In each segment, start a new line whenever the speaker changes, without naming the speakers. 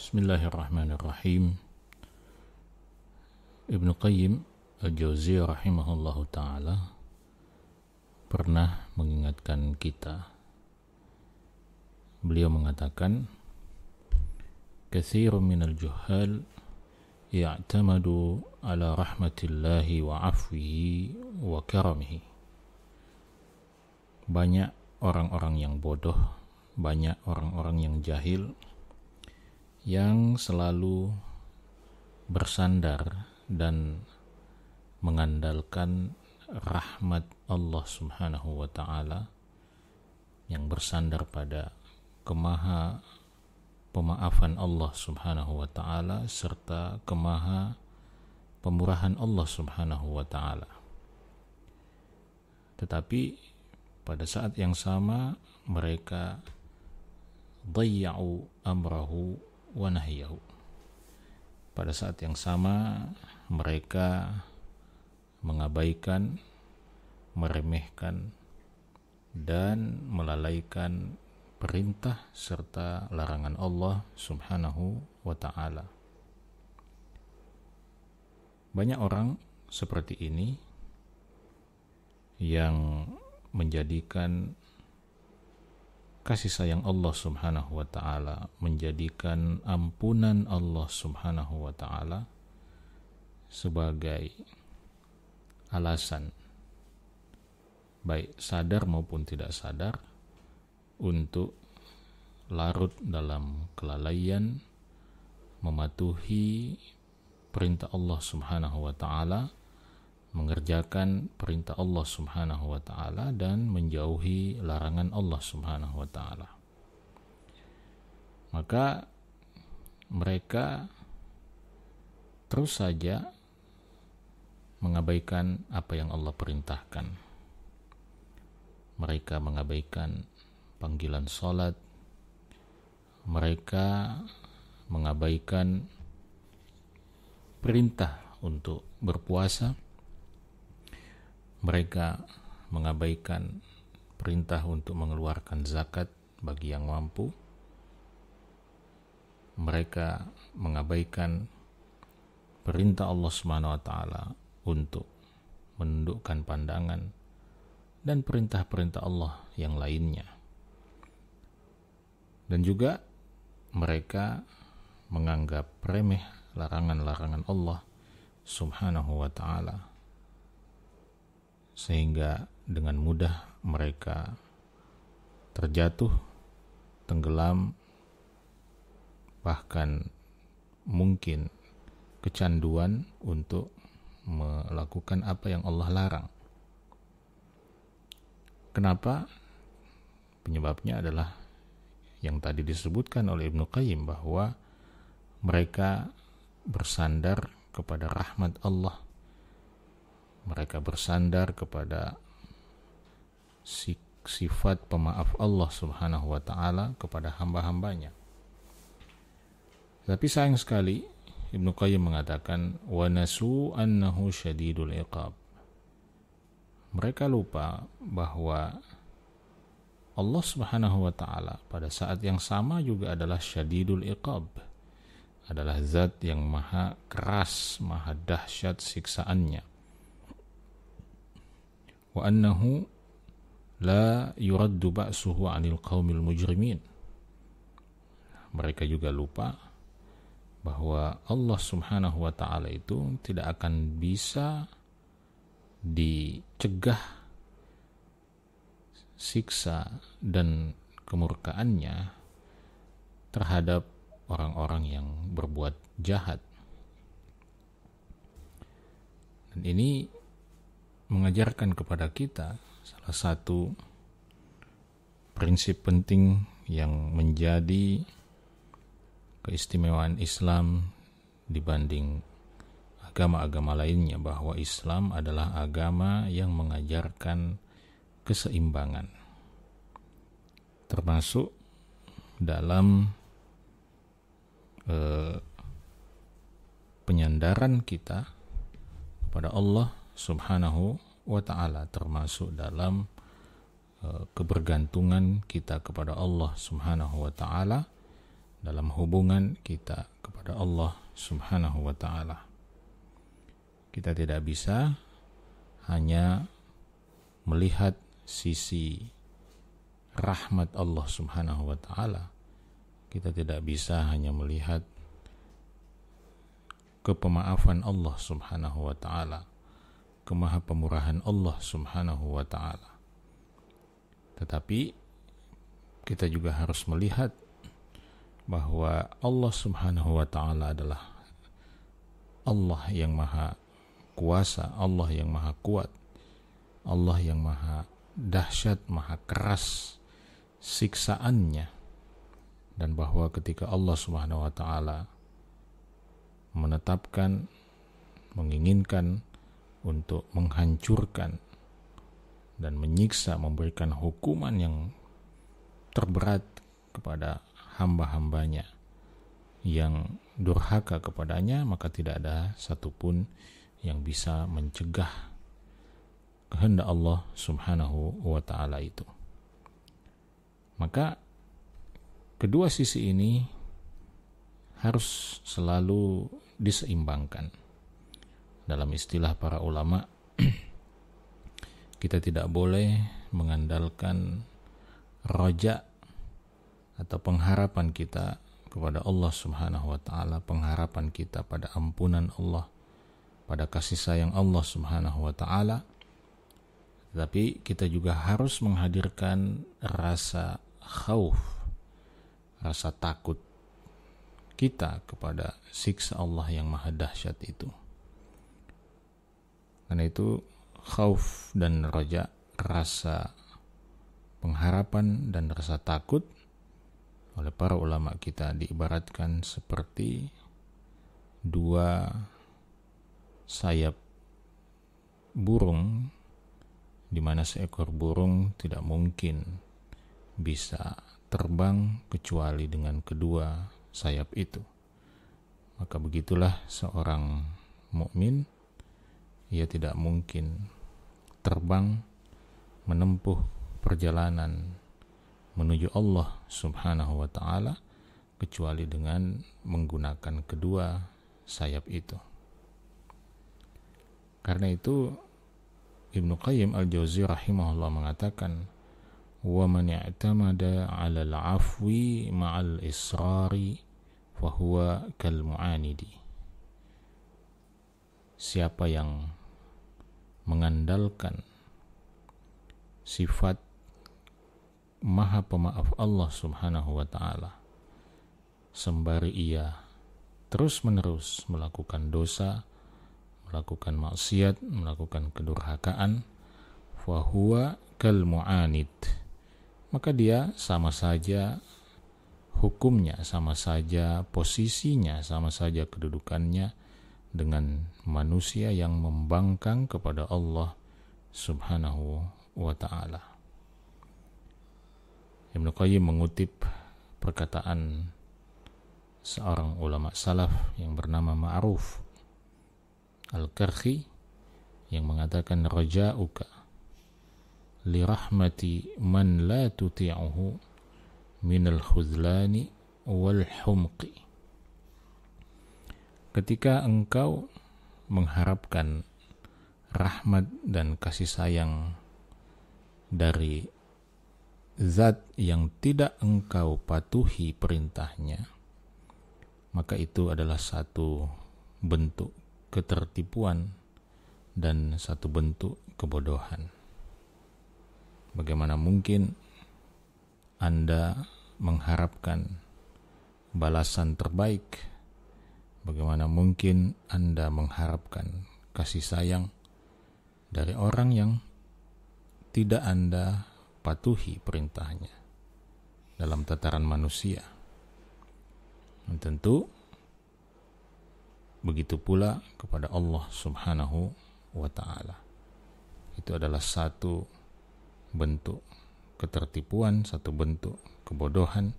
Bismillahirrahmanirrahim. Ibnu Qayyim Al-Jauziyah rahimahullahu ta'ala pernah mengingatkan kita. Beliau mengatakan, katsirun minal juhal ya'tamadu ala rahmatillahi wa afwihi wa karamihi. Banyak orang-orang yang bodoh, banyak orang-orang yang jahil yang selalu bersandar dan mengandalkan rahmat Allah Subhanahu wa ta'ala, yang bersandar pada pemaafan Allah Subhanahu wa ta'ala serta pemurahan Allah Subhanahu wa ta'ala. Tetapi pada saat yang sama mereka dhayya'u amrahu wa nahyahu. Pada saat yang sama mereka mengabaikan, meremehkan dan melalaikan perintah serta larangan Allah Subhanahu wa ta'ala. Banyak orang seperti ini yang menjadikan kasih sayang Allah Subhanahu wa ta'ala, menjadikan ampunan Allah Subhanahu wa ta'ala sebagai alasan, baik sadar maupun tidak sadar, untuk larut dalam kelalaian mematuhi perintah Allah Subhanahu wa ta'ala, mengerjakan perintah Allah Subhanahu wa ta'ala dan menjauhi larangan Allah Subhanahu wa ta'ala. Maka mereka terus saja mengabaikan apa yang Allah perintahkan. Mereka mengabaikan panggilan salat, mereka mengabaikan perintah untuk berpuasa, mereka mengabaikan perintah untuk mengeluarkan zakat bagi yang mampu, mereka mengabaikan perintah Allah Subhanahu wa ta'ala untuk menundukkan pandangan dan perintah-perintah Allah yang lainnya. Dan juga mereka menganggap remeh larangan-larangan Allah Subhanahu wa ta'ala, sehingga dengan mudah mereka terjatuh, tenggelam, bahkan mungkin kecanduan untuk melakukan apa yang Allah larang. Kenapa? Penyebabnya adalah yang tadi disebutkan oleh Ibnu Qayyim, bahwa mereka bersandar kepada rahmat Allah, mereka bersandar kepada sifat pemaaf Allah Subhanahu wa ta'ala kepada hamba-hambanya. Tapi sayang sekali Ibnu Qayyim mengatakan, wa nasu annahu syadidul iqab. Mereka lupa bahwa Allah Subhanahu wa ta'ala pada saat yang sama juga adalah syadidul iqab, adalah zat yang maha keras, maha dahsyat siksaannya. Wa annahu la yuraddu ba'suhu 'anil qaumil mujrimin. Mereka juga lupa bahwa Allah Subhanahu wa ta'ala itu tidak akan bisa dicegah siksa dan kemurkaannya terhadap orang-orang yang berbuat jahat. Dan ini mengajarkan kepada kita salah satu prinsip penting yang menjadi keistimewaan Islam dibanding agama-agama lainnya, bahwa Islam adalah agama yang mengajarkan keseimbangan, termasuk dalam penyandaran kita kepada Allah Subhanahu wa ta'ala, termasuk dalam kebergantungan kita kepada Allah Subhanahu wa ta'ala dalam hubungan kita kepada Allah Subhanahu wa ta'ala. Kita tidak bisa hanya melihat sisi rahmat Allah Subhanahu wa ta'ala. Kita tidak bisa hanya melihat kepemaafan Allah Subhanahu wa ta'ala, kemaha-pemurahan Allah Subhanahu wa ta'ala. Tetapi kita juga harus melihat bahwa Allah Subhanahu wa ta'ala adalah Allah yang maha kuasa, Allah yang maha kuat, Allah yang maha dahsyat, maha keras siksaannya, dan bahwa ketika Allah Subhanahu wa ta'ala menetapkan, menginginkan untuk menghancurkan dan menyiksa, memberikan hukuman yang terberat kepada hamba-hambanya yang durhaka kepadanya, maka tidak ada satupun yang bisa mencegah kehendak Allah Subhanahu wa ta'ala itu. Maka kedua sisi ini harus selalu diseimbangkan. Dalam istilah para ulama, kita tidak boleh mengandalkan roja atau pengharapan kita kepada Allah Subhanahu wa ta'ala, pengharapan kita pada ampunan Allah, pada kasih sayang Allah Subhanahu wa ta'ala. Tapi kita juga harus menghadirkan rasa khauf, rasa takut kita kepada siksa Allah yang maha dahsyat itu. Karena itu khauf dan roja, rasa pengharapan dan rasa takut, oleh para ulama kita diibaratkan seperti dua sayap burung, di mana seekor burung tidak mungkin bisa terbang kecuali dengan kedua sayap itu. Maka begitulah seorang mukmin, ia tidak mungkin terbang menempuh perjalanan menuju Allah Subhanahu wa ta'ala kecuali dengan menggunakan kedua sayap itu. Karena itu Ibnu Qayyim al-Jauzi rahimahullah mengatakan, wa man i'tamada 'ala al-'afwi ma'al israri fa huwa kal mu'anidi. Siapa yang mengandalkan sifat maha pemaaf Allah Subhanahu wa ta'ala sembari ia terus-menerus melakukan dosa, melakukan maksiat, melakukan kedurhakaan, fahuwa kal mu'anid, maka dia sama saja hukumnya, sama saja posisinya, sama saja kedudukannya dengan manusia yang membangkang kepada Allah Subhanahu wa ta'ala. Ibnu Qayyim mengutip perkataan seorang ulama salaf yang bernama Ma'ruf Al-Karhi yang mengatakan, raja'uka li rahmati man la tuti'uhu minal khudlani wal humqi. Ketika engkau mengharapkan rahmat dan kasih sayang dari zat yang tidak engkau patuhi perintahnya, maka itu adalah satu bentuk ketertipuan dan satu bentuk kebodohan. Bagaimana mungkin Anda mengharapkan balasan terbaik? Bagaimana mungkin Anda mengharapkan kasih sayang dari orang yang tidak Anda patuhi perintahnya dalam tataran manusia? Dan tentu begitu pula kepada Allah Subhanahu wa ta'ala. Itu adalah satu bentuk ketertipuan, satu bentuk kebodohan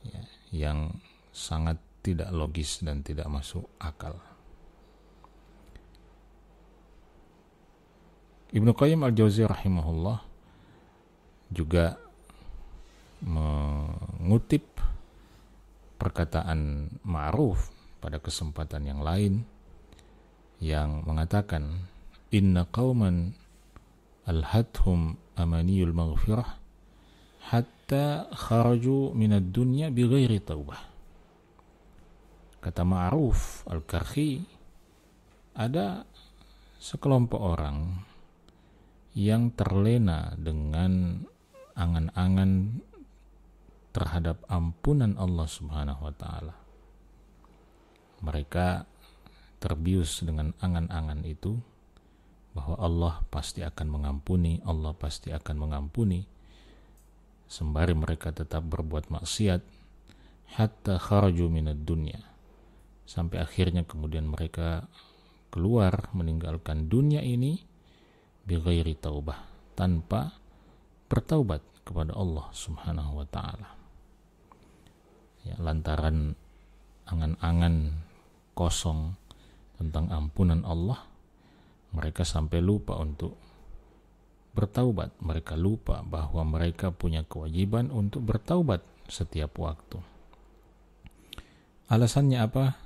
ya, yang sangat tidak logis dan tidak masuk akal. Ibnu Qayyim al-Jauzi rahimahullah juga mengutip perkataan Ma'ruf pada kesempatan yang lain yang mengatakan inna qauman alhathum amaniyul maghfirah hatta kharaju minad dunya bighairi taubah. Kata Ma'ruf Al-Karhi, ada sekelompok orang yang terlena dengan angan-angan terhadap ampunan Allah Subhanahu wa taala. Mereka terbius dengan angan-angan itu bahwa Allah pasti akan mengampuni, Allah pasti akan mengampuni, sembari mereka tetap berbuat maksiat hatta kharaju minad dunya, sampai akhirnya kemudian mereka keluar meninggalkan dunia ini bighairi taubah, tanpa bertaubat kepada Allah Subhanahu wa taala. Ya, lantaran angan-angan kosong tentang ampunan Allah, mereka sampai lupa untuk bertaubat. Mereka lupa bahwa mereka punya kewajiban untuk bertaubat setiap waktu. Alasannya apa?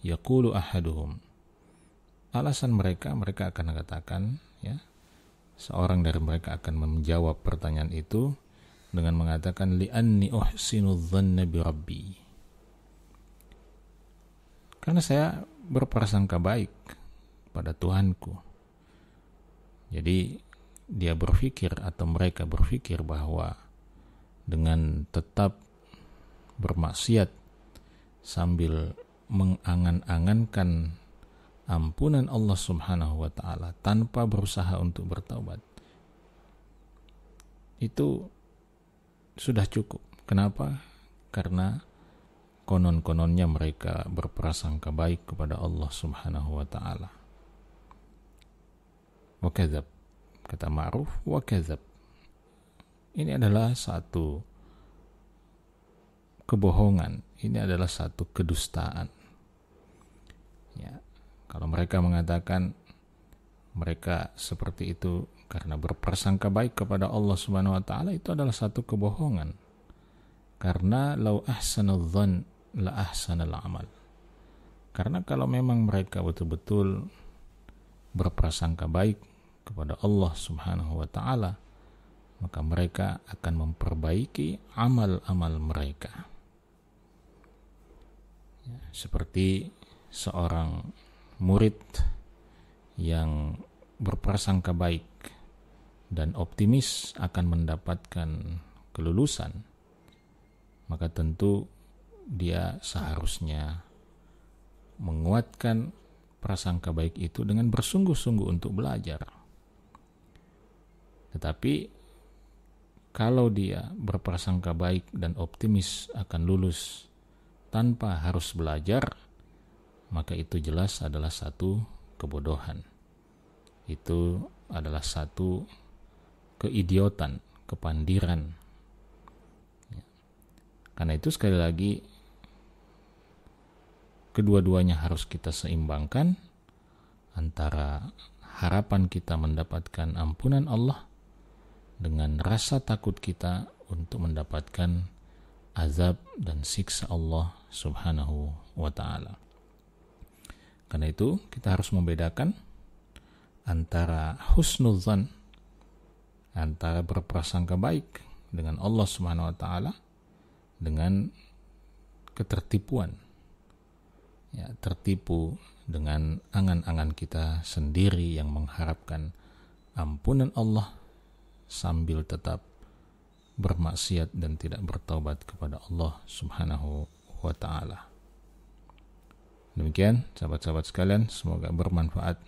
Yaqulu ahaduhum. Alasan mereka akan katakan, ya, seorang dari mereka akan menjawab pertanyaan itu dengan mengatakan li'anni uhsinu dhanna bi rabbi. Karena saya berprasangka baik pada Tuhanku. Jadi dia berpikir, atau mereka berpikir, bahwa dengan tetap bermaksiat sambil mengangan-angankan ampunan Allah Subhanahu wa taala tanpa berusaha untuk bertaubat, itu sudah cukup. Kenapa? Karena konon-kononnya mereka berprasangka baik kepada Allah Subhanahu wa taala. Wa kadzab, kata Ma'ruf, wa kadzab. Ini adalah satu kebohongan, ini adalah satu kedustaan. Ya, kalau mereka mengatakan mereka seperti itu karena berprasangka baik kepada Allah Subhanahu wa taala, itu adalah satu kebohongan. Karena lau ahsanadh dhann la ahsanal amal. Karena kalau memang mereka betul-betul berprasangka baik kepada Allah Subhanahu wa taala, maka mereka akan memperbaiki amal-amal mereka. Ya, seperti seorang murid yang berprasangka baik dan optimis akan mendapatkan kelulusan, maka tentu dia seharusnya menguatkan prasangka baik itu dengan bersungguh-sungguh untuk belajar. Tetapi kalau dia berprasangka baik dan optimis akan lulus tanpa harus belajar, maka itu jelas adalah satu kebodohan. Itu adalah satu keidiotan, kepandiran. Karena itu sekali lagi kedua-duanya harus kita seimbangkan, antara harapan kita mendapatkan ampunan Allah dengan rasa takut kita untuk mendapatkan azab dan siksa Allah Subhanahu wa ta'ala. Karena itu kita harus membedakan antara husnudzan, antara berprasangka baik dengan Allah Subhanahu wa ta'ala, dengan ketertipuan, ya, tertipu dengan angan-angan kita sendiri yang mengharapkan ampunan Allah sambil tetap bermaksiat dan tidak bertaubat kepada Allah Subhanahu wa ta'ala. Demikian sahabat-sahabat sekalian, semoga bermanfaat.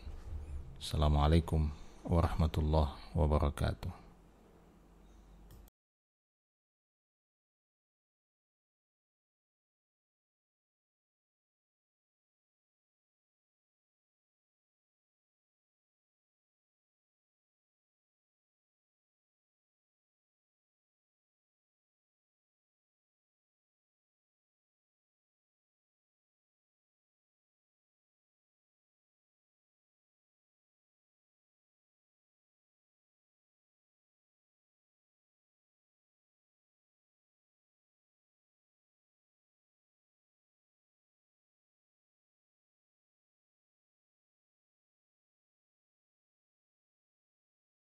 Assalamualaikum warahmatullahi wabarakatuh.